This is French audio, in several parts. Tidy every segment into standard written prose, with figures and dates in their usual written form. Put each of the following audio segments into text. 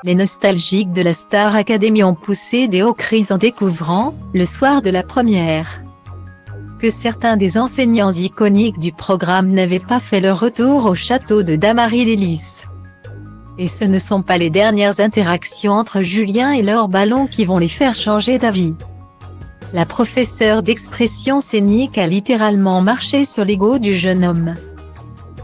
Les nostalgiques de la Star Academy ont poussé des hauts cris en découvrant, le soir de la première, que certains des enseignants iconiques du programme n'avaient pas fait leur retour au château de Damary-lès-Lys. Et ce ne sont pas les dernières interactions entre Julien et Laure Ballon qui vont les faire changer d'avis. La professeure d'expression scénique a littéralement marché sur l'ego du jeune homme,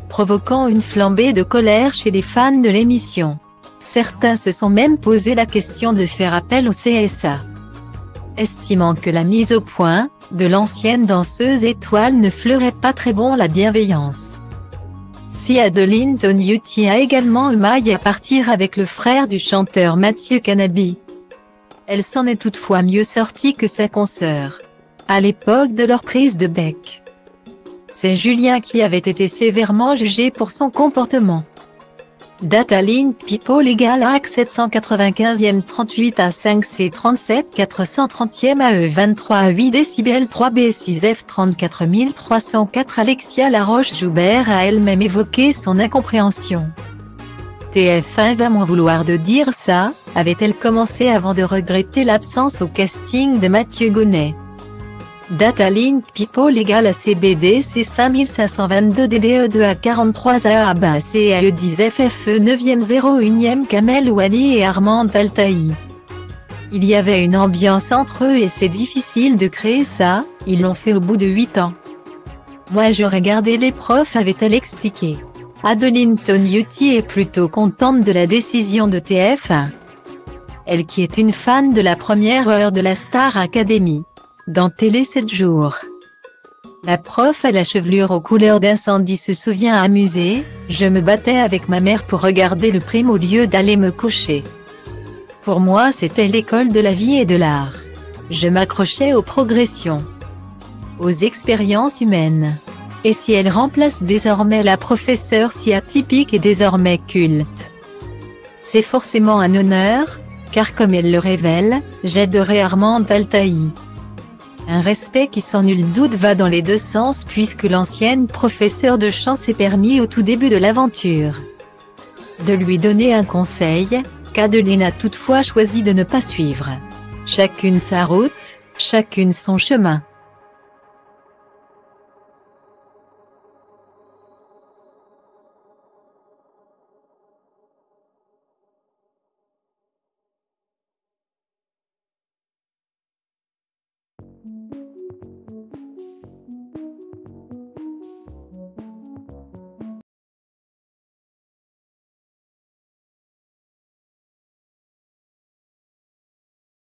provoquant une flambée de colère chez les fans de l'émission. Certains se sont même posé la question de faire appel au CSA, estimant que la mise au point de l'ancienne danseuse étoile ne fleurait pas très bon la bienveillance. Si Adeline Toniutti a également eu maille à partir avec le frère du chanteur Mathieu Canabi, elle s'en est toutefois mieux sortie que sa consoeur, à l'époque de leur prise de bec. C'est Julien qui avait été sévèrement jugé pour son comportement. Dataline People égale AC 795e 38 A 5 C 37 430e AE 23 A 8 décibels 3 B 6 F 34304. Alexia Laroche-Joubert a elle-même évoqué son incompréhension. TF1 va m'en vouloir de dire ça, avait-elle commencé avant de regretter l'absence au casting de Mathieu Gonnet. Dataline People égale à CBD C 5522 DDE2 A 43 AA CAE 10 FFE 9e 01e Kamel Ouali et Armand Altaï. Il y avait une ambiance entre eux et c'est difficile de créer ça, ils l'ont fait au bout de 8 ans. Moi j'aurais gardé les profs, avait-elle expliqué. Adeline Toniutti est plutôt contente de la décision de TF1. Elle qui est une fan de la première heure de la Star Academy. Dans Télé 7 jours. La prof à la chevelure aux couleurs d'incendie se souvient amusée, je me battais avec ma mère pour regarder le prime au lieu d'aller me coucher. Pour moi c'était l'école de la vie et de l'art. Je m'accrochais aux progressions, aux expériences humaines. Et si elle remplace désormais la professeure si atypique et désormais culte, c'est forcément un honneur, car comme elle le révèle, j'adorais Armand Altaï. Un respect qui sans nul doute va dans les deux sens puisque l'ancienne professeure de chant s'est permis au tout début de l'aventure de lui donner un conseil, qu'Adeline a toutefois choisi de ne pas suivre. Chacune sa route, chacune son chemin.